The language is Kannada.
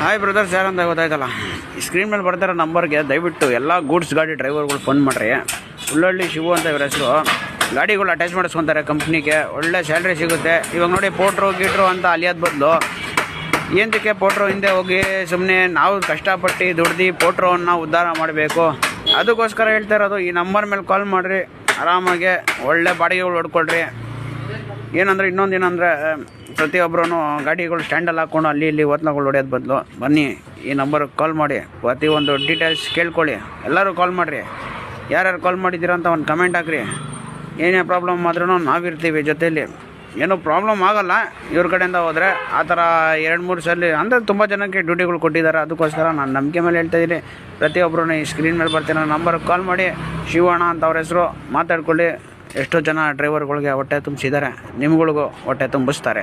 ಹಾಯ್ ಬ್ರದರ್ಸ್, ಯಾರಂತ ಗೊತ್ತಾಯ್ತಲ್ಲ. ಈ ಸ್ಕ್ರೀನ್ ಮೇಲೆ ಬರ್ತಾರೋ ನಂಬರ್ಗೆ ದಯವಿಟ್ಟು ಎಲ್ಲ ಗೂಡ್ಸ್ ಗಾಡಿ ಡ್ರೈವರ್ಗಳು ಫೋನ್ ಮಾಡಿರಿ. ಉಳ್ಳಳ್ಳಿ ಶಿವು ಅಂತ ಇವ್ರ ಹೆಸರು. ಗಾಡಿಗಳು ಅಟ್ಯಾಚ್ ಮಾಡಿಸ್ಕೊತಾರೆ ಕಂಪ್ನಿಗೆ, ಒಳ್ಳೆ ಸ್ಯಾಲ್ರಿ ಸಿಗುತ್ತೆ. ಇವಾಗ ನೋಡಿ ಪೋಟ್ರು ಗೀಟ್ರು ಅಂತ ಅಲಿಯೋದು ಬದಲು ಏನಕ್ಕೆ ಪೋಟ್ರು ಹಿಂದೆ ಹೋಗಿ ಸುಮ್ಮನೆ ನಾವು ಕಷ್ಟಪಟ್ಟು ದುಡ್ದು ಪೋಟ್ರೋವನ್ನು ಉದ್ಧಾರ ಮಾಡಬೇಕು. ಅದಕ್ಕೋಸ್ಕರ ಹೇಳ್ತಾ ಇರೋದು, ಈ ನಂಬರ್ ಮೇಲೆ ಕಾಲ್ ಮಾಡಿರಿ, ಆರಾಮಾಗೆ ಒಳ್ಳೆ ಬಾಡಿಗೆಗಳು ಹೊಡ್ಕೊಳ್ರಿ. ಏನಂದರೆ ಇನ್ನೊಂದೇನಂದರೆ ಪ್ರತಿಯೊಬ್ಬರೂ ಗಾಡಿಗಳು ಸ್ಟ್ಯಾಂಡಲ್ಲಿ ಹಾಕ್ಕೊಂಡು ಅಲ್ಲಿ ಇಲ್ಲಿ ಓತ್ನಗಳು ಹೊಡೆಯೋದು ಬದಲು ಬನ್ನಿ ಈ ನಂಬರ್ಗೆ ಕಾಲ್ ಮಾಡಿ, ಪ್ರತಿಯೊಂದು ಡೀಟೇಲ್ಸ್ ಕೇಳ್ಕೊಳ್ಳಿ. ಎಲ್ಲರೂ ಕಾಲ್ ಮಾಡಿರಿ. ಯಾರ್ಯಾರು ಕಾಲ್ ಮಾಡಿದ್ದೀರಾ ಅಂತ ಒಂದು ಕಮೆಂಟ್ ಹಾಕ್ರಿ. ಏನೇ ಪ್ರಾಬ್ಲಮ್ ಆದ್ರೂ ನಾವಿರ್ತೀವಿ ಜೊತೆಯಲ್ಲಿ. ಏನೂ ಪ್ರಾಬ್ಲಮ್ ಆಗೋಲ್ಲ ಇವ್ರ ಕಡೆಯಿಂದ ಹೋದರೆ. ಆ ಥರ 2-3 ಸಲ ಅಂದರೆ ತುಂಬ ಜನಕ್ಕೆ ಡ್ಯೂಟಿಗಳು ಕೊಟ್ಟಿದ್ದಾರೆ. ಅದಕ್ಕೋಸ್ಕರ ನಾನು ನಂಬಿಕೆ ಮೇಲೆ ಹೇಳ್ತಾಯಿದ್ದೀನಿ. ಪ್ರತಿಯೊಬ್ಬರೂ ಈ ಸ್ಕ್ರೀನ್ ಮೇಲೆ ಬರ್ತೀನಿ ನಂಬರ್ಗೆ ಕಾಲ್ ಮಾಡಿ, ಶಿವಣ್ಣ ಅಂತ ಅವ್ರ ಹೆಸರು, ಮಾತಾಡ್ಕೊಳ್ಳಿ. ಎಷ್ಟೋ ಜನ ಡ್ರೈವರ್ಗಳಿಗೆ ಹೊಟ್ಟೆ ತುಂಬಿಸಿದ್ದಾರೆ, ನಿಮ್ಗಳಿಗೂ ಹೊಟ್ಟೆ ತುಂಬಿಸ್ತಾರೆ.